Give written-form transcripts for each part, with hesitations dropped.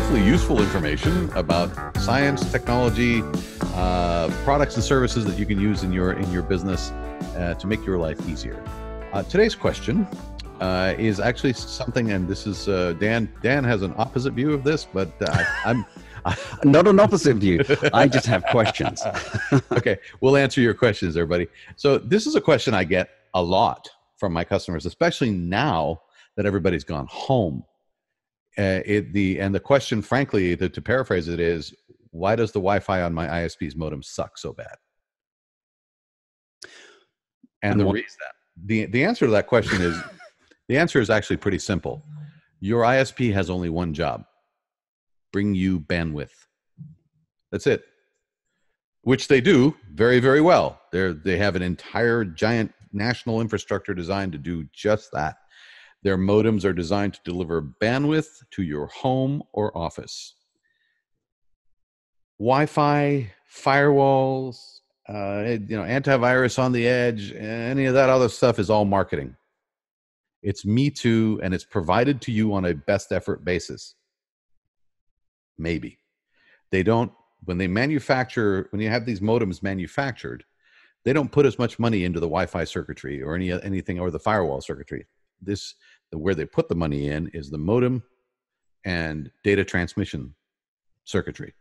hopefully useful information about science, technology, products and services that you can use in your business to make your life easier. Today's question is actually something, and this is Dan. Dan has an opposite view of this, but I'm not an opposite view. I just have questions. Okay, we'll answer your questions, everybody. So this is a question I get a lot from my customers, especially now that everybody's gone home. The question, frankly, to paraphrase it, is why does the Wi-Fi on my ISP's modem suck so bad? And the reason the answer to that question is the answer is actually pretty simple. Your ISP has only one job: bring you bandwidth. That's it. Which they do very, very well. They have an entire giant national infrastructure designed to do just that. Their modems are designed to deliver bandwidth to your home or office. Wi-Fi, firewalls, antivirus on the edge, any of that other stuff is all marketing. It's me too, and it's provided to you on a best effort basis. Maybe. They don't, when you have these modems manufactured, they don't put as much money into the Wi-Fi circuitry or anything, or the firewall circuitry. Where they put the money in is the modem and data transmission circuitry,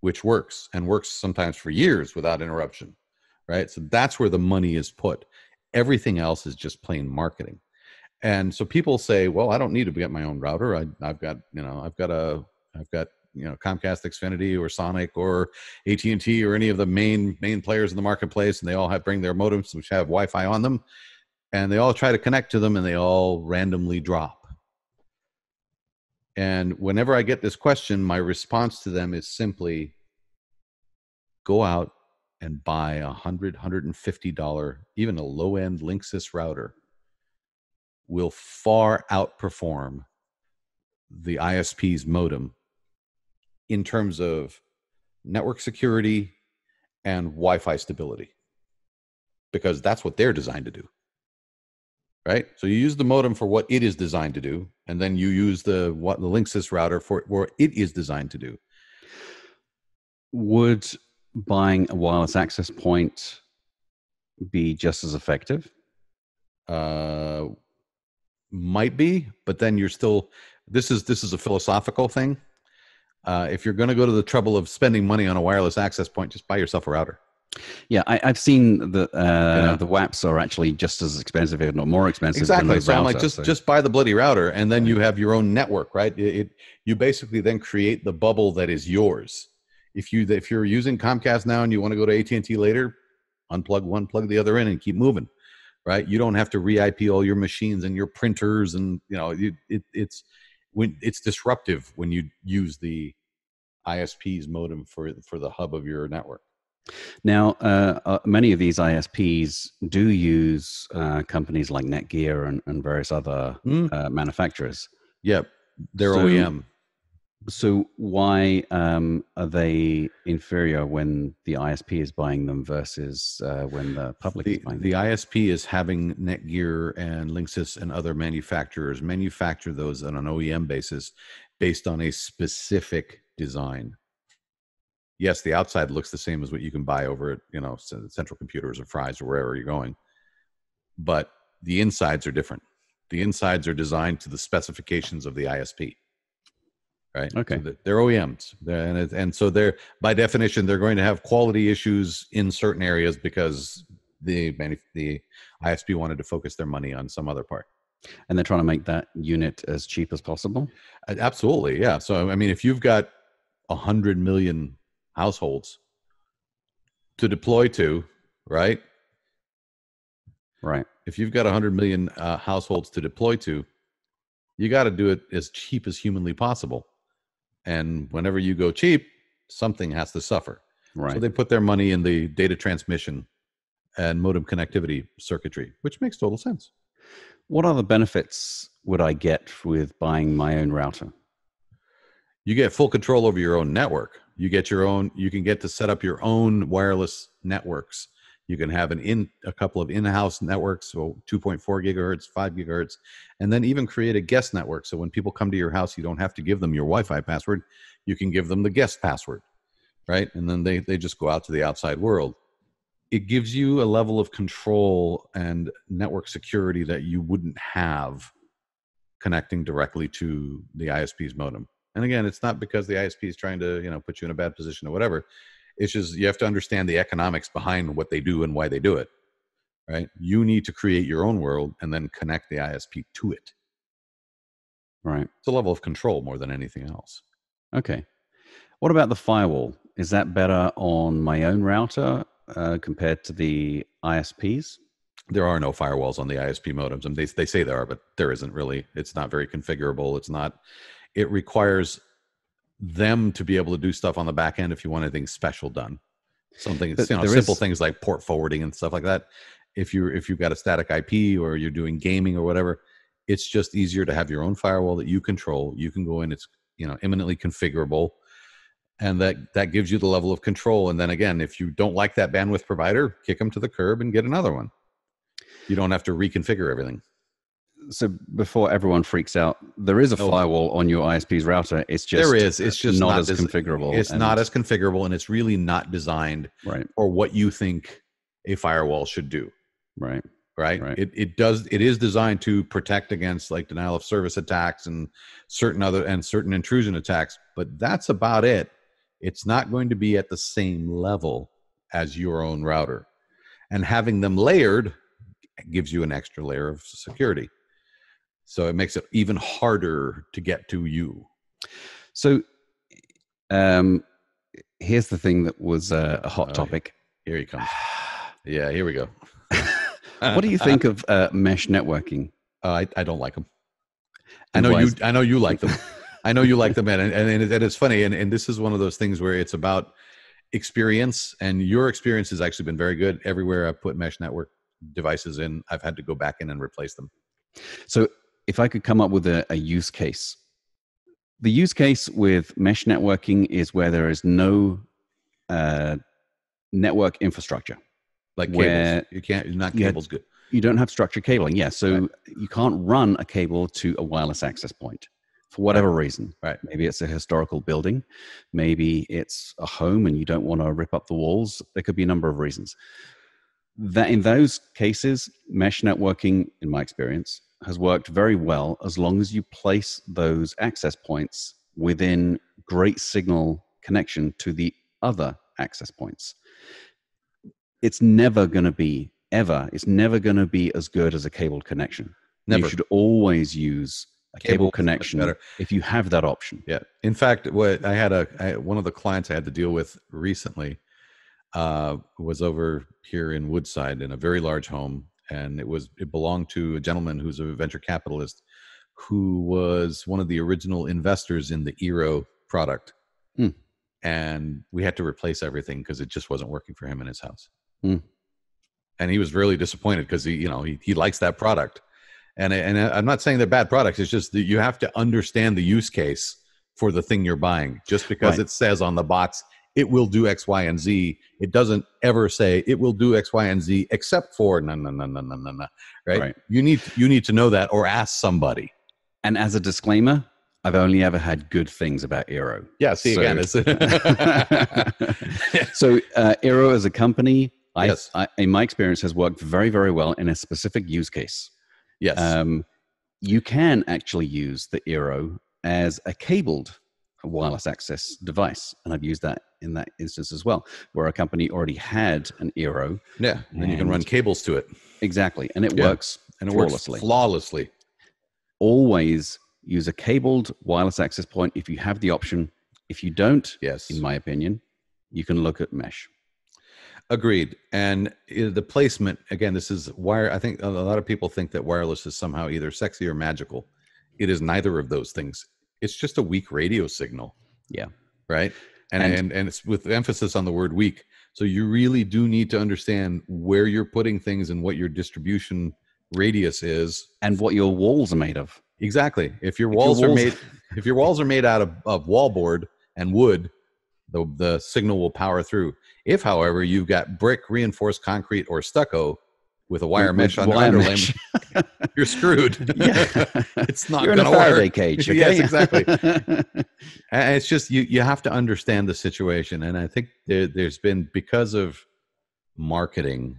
which works sometimes for years without interruption, right? So that's where the money is put. Everything else is just plain marketing. And so people say, well, I don't need to get my own router. I've got Comcast Xfinity or Sonic or AT&T or any of the main players in the marketplace, and they all bring their modems which have Wi-Fi on them, and they all try to connect to them, and they all randomly drop. And whenever I get this question, my response to them is simply go out and buy $100, $150, even a low-end Linksys router will far outperform the ISP's modem in terms of network security and Wi-Fi stability, because that's what they're designed to do. Right? So you use the modem for what it is designed to do, and then you use the Linksys router for what it is designed to do. Would buying a wireless access point be just as effective? Might be, but then you're still, this is a philosophical thing. If you're going to go to the trouble of spending money on a wireless access point, just buy yourself a router. Yeah, I've seen the WAPs are actually just as expensive, if not more expensive. Exactly. So I'm like, just buy the bloody router, and then you have your own network, right? You basically then create the bubble that is yours. If you're using Comcast now and you want to go to AT&T later, unplug one, plug the other in, and keep moving, right? You don't have to re-IP all your machines and your printers, and it's disruptive when you use the ISP's modem for the hub of your network. Now, many of these ISPs do use companies like Netgear and various other manufacturers. Yep, they're OEM. So why are they inferior when the ISP is buying them versus when the public is buying them? The ISP is having Netgear and Linksys and other manufacturers manufacture those on an OEM basis based on a specific design. Yes, the outside looks the same as what you can buy over at Central Computers or Fry's or wherever you're going, but the insides are different. The insides are designed to the specifications of the ISP, right? Okay, so they're OEMs, and so they're, by definition, they're going to have quality issues in certain areas because the ISP wanted to focus their money on some other part. And they're trying to make that unit as cheap as possible. Absolutely, yeah. So I mean, if you've got 100 million households to deploy to, right? Right. If you've got 100 million households to deploy to, you got to do it as cheap as humanly possible. And whenever you go cheap, something has to suffer. Right. So they put their money in the data transmission and modem connectivity circuitry, which makes total sense. What other benefits would I get with buying my own router? You get full control over your own network. You get your own, you can get to set up your own wireless networks. You can have a couple of in-house networks, so 2.4 gigahertz, 5 gigahertz, and then even create a guest network. So when people come to your house, you don't have to give them your Wi-Fi password. You can give them the guest password, right? And then they just go out to the outside world. It gives you a level of control and network security that you wouldn't have connecting directly to the ISP's modem. And again, it's not because the ISP is trying to, put you in a bad position or whatever. It's just you have to understand the economics behind what they do and why they do it, right? You need to create your own world and then connect the ISP to it. Right. It's a level of control more than anything else. Okay. What about the firewall? Is that better on my own router compared to the ISPs? There are no firewalls on the ISP modems. And they say there are, but there isn't really. It's not very configurable. It requires them to be able to do stuff on the back end if you want anything special done. Simple things like port forwarding and stuff like that. If you've got a static IP or you're doing gaming or whatever, it's just easier to have your own firewall that you control. You can go in, it's imminently configurable, and that gives you the level of control. And then again, if you don't like that bandwidth provider, kick them to the curb and get another one. You don't have to reconfigure everything. So before everyone freaks out, there is a firewall on your ISP's router. It's just there is. It's just not as configurable. It's not as configurable, and it's really not designed for what you think a firewall should do. Right. It is designed to protect against like denial of service attacks and certain intrusion attacks, but that's about it. It's not going to be at the same level as your own router, and having them layered gives you an extra layer of security. So it makes it even harder to get to you. So here's the thing that was a hot topic. Here he comes. Yeah, here we go. What do you think of mesh networking? I don't like them. I know you like them. I know you like them, and it's funny. And this is one of those things where it's about experience, and your experience has actually been very good. Everywhere I've put mesh network devices in, I've had to go back in and replace them. So if I could come up with a use case, the use case with mesh networking is where there is no network infrastructure. Like cables. Cables good. You don't have structured cabling. Yeah. So you can't run a cable to a wireless access point for whatever reason. Right. Maybe it's a historical building. Maybe it's a home and you don't want to rip up the walls. There could be a number of reasons. That in those cases, mesh networking, in my experience, has worked very well as long as you place those access points within great signal connection to the other access points. It's never going to be it's never going to be as good as a cabled connection. Never. You should always use a cable connection if you have that option. Yeah. In fact, what one of the clients I had to deal with recently was over here in Woodside in a very large home, and it belonged to a gentleman who's a venture capitalist who was one of the original investors in the Eero product. And we had to replace everything because it just wasn't working for him in his house. And he was really disappointed because he likes that product. And I'm not saying they're bad products. It's just that you have to understand the use case for the thing you're buying. Just because it says on the box, it will do X, Y, and Z. It doesn't ever say it will do X, Y, and Z, except for no. Right? You need to know that, or ask somebody. And as a disclaimer, I've only ever had good things about Eero. Yeah. See, again, it's so Eero as a company, in my experience, has worked very, very well in a specific use case. Yes. You can actually use the Eero as a cabled wireless access device. And I've used that in that instance as well, where a company already had an Eero. Yeah. And you can run cables to it. Exactly. And it works flawlessly. Always use a cabled wireless access point if you have the option. If you don't, in my opinion, you can look at mesh. Agreed. And the placement, again, this is wire. I think a lot of people think that wireless is somehow either sexy or magical. It is neither of those things. It's just a weak radio signal. Yeah. Right. And it's with emphasis on the word weak. So you really do need to understand where you're putting things and what your distribution radius is. And what your walls are made of. Exactly. If your walls are made out of wallboard and wood, The signal will power through. If, however, you've got brick, reinforced concrete, or stucco with a wire mesh on the underlayment, you're screwed. Yeah. It's not You're in a going to Faraday work. cage. Okay? Yes, exactly. And it's just you have to understand the situation, and I think there's been, because of marketing,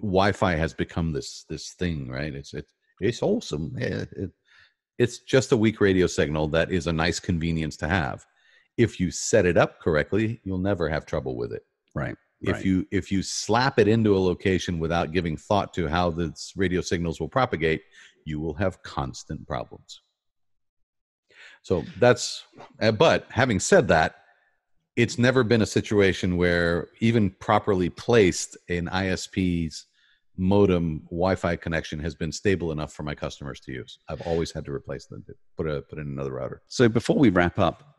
Wi-Fi has become this thing, right? It's awesome. It's just a weak radio signal that is a nice convenience to have. If you set it up correctly, you'll never have trouble with it. Right. If you slap it into a location without giving thought to how the radio signals will propagate, you will have constant problems. So that's, but having said that, it's never been a situation where even properly placed an ISP's modem Wi-Fi connection has been stable enough for my customers to use. I've always had to replace them, to put in another router. So before we wrap up,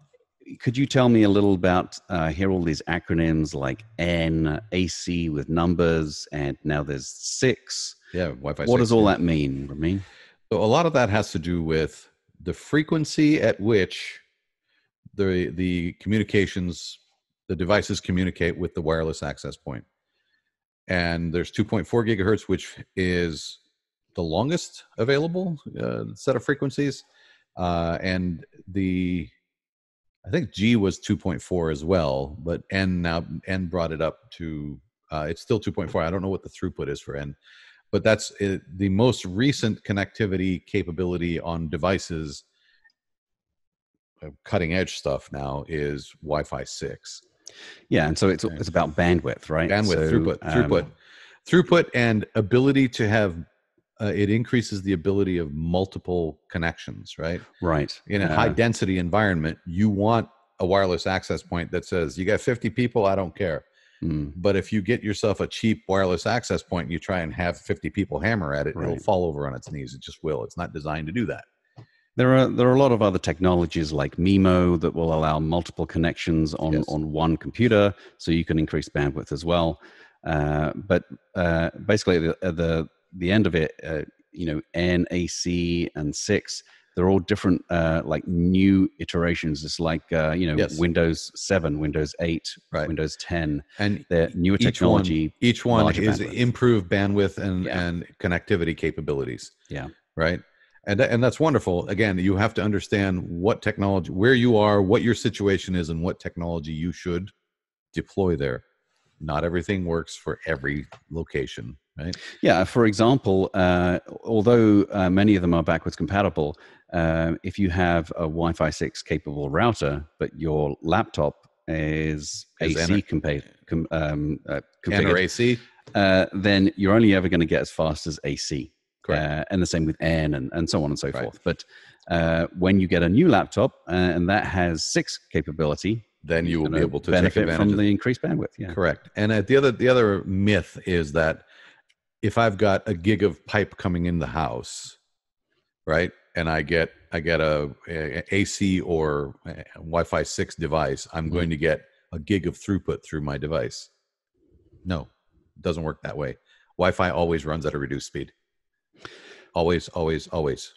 could you tell me a little about, here all these acronyms like N, AC with numbers, and now there's 6. Yeah, Wi-Fi 6. What does all that mean, Ramin? So a lot of that has to do with the frequency at which the communications, the devices communicate with the wireless access point. And there's 2.4 gigahertz, which is the longest available set of frequencies. And I think G was 2.4 as well, but N brought it up to, it's still 2.4. I don't know what the throughput is for N, but that's the most recent connectivity capability on devices. Cutting edge stuff now is Wi-Fi 6. Yeah, and so it's about bandwidth, right? Bandwidth, throughput, and ability to have. It increases the ability of multiple connections, right? Right. In a high density environment, you want a wireless access point that says, you got 50 people, I don't care. But if you get yourself a cheap wireless access point and you try and have 50 people hammer at it, it'll fall over on its knees. It just will. It's not designed to do that. There are a lot of other technologies like MIMO that will allow multiple connections on one computer, so you can increase bandwidth as well. But basically, the end of it, N, AC, and 6, they're all different, like new iterations. It's like Windows 7, Windows 8, Windows 10, and they're newer technology. Each one is improved bandwidth and connectivity capabilities. Yeah, right. And that's wonderful. Again, you have to understand what technology, where you are, what your situation is, and what technology you should deploy there. Not everything works for every location, right? Yeah. For example, although many of them are backwards compatible, if you have a Wi-Fi 6 capable router, but your laptop is AC configured, AC, then you're only ever going to get as fast as AC. And the same with N and so on and so forth. But when you get a new laptop and that has 6 capability, then you will be able to benefit take advantage from the increased bandwidth. Yeah, correct. And the other myth is that if I've got a gig of pipe coming in the house, right, and I get a AC or a Wi-Fi 6 device, I'm going to get a gig of throughput through my device. No, it doesn't work that way. Wi-Fi always runs at a reduced speed. Always, always, always.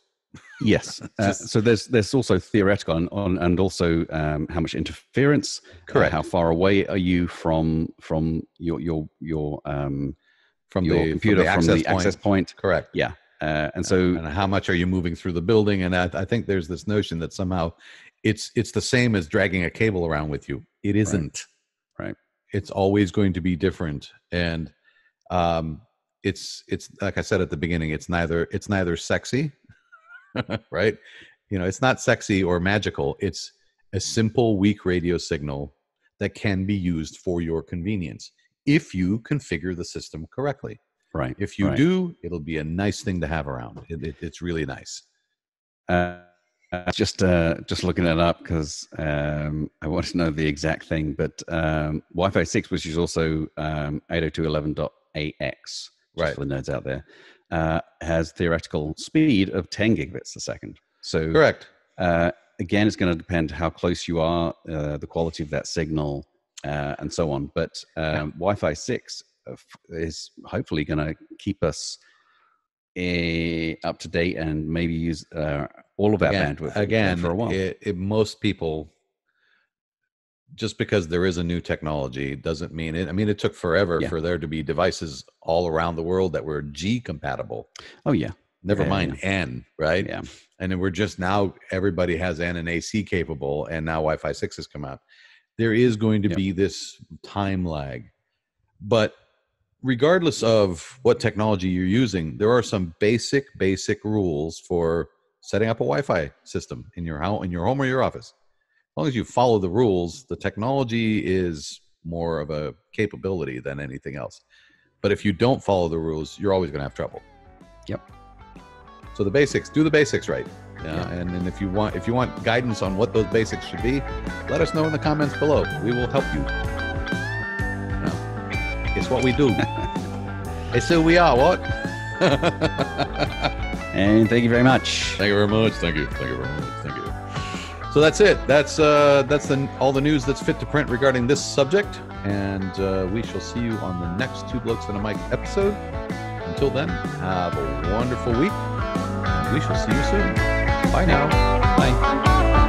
Yes. So there's also theoretical and also how much interference. Correct. How far away are you from your computer, from the access point? Correct. Yeah. And how much are you moving through the building? And I think there's this notion that somehow it's the same as dragging a cable around with you. It isn't. Right. It's always going to be different. And it's like I said at the beginning, it's neither sexy, right? It's not sexy or magical. It's a simple, weak radio signal that can be used for your convenience if you configure the system correctly. Right. If you do, it'll be a nice thing to have around. It's really nice. Just looking it up because I want to know the exact thing, but Wi-Fi 6, which is also 802.11.ax, just for the nerds out there, has theoretical speed of 10 gigabits a second. So correct. Again, it's going to depend how close you are, the quality of that signal, and so on. But Wi-Fi 6 is hopefully going to keep us up to date and maybe use all of our bandwidth again for a while. Most people just because there is a new technology doesn't mean it. I mean, it took forever for there to be devices all around the world that were G compatible. Oh yeah. Never mind N, right? Yeah. And then we're just now, everybody has N and AC capable, and now Wi-Fi 6 has come out. There is going to be this time lag. But regardless of what technology you're using, there are some basic rules for setting up a Wi-Fi system in your home or your office. As long as you follow the rules, the technology is more of a capability than anything else. But if you don't follow the rules, you're always going to have trouble. Yep. So the basics, do the basics right. And if you want guidance on what those basics should be, let us know in the comments below. We will help you. It's what we do. It's who we are. What? And thank you very much. Thank you very much. Thank you. Thank you very much. Thank you. So that's it. That's all the news that's fit to print regarding this subject. And we shall see you on the next Two Blokes and a Mic episode. Until then, have a wonderful week. We shall see you soon. Bye now. Bye.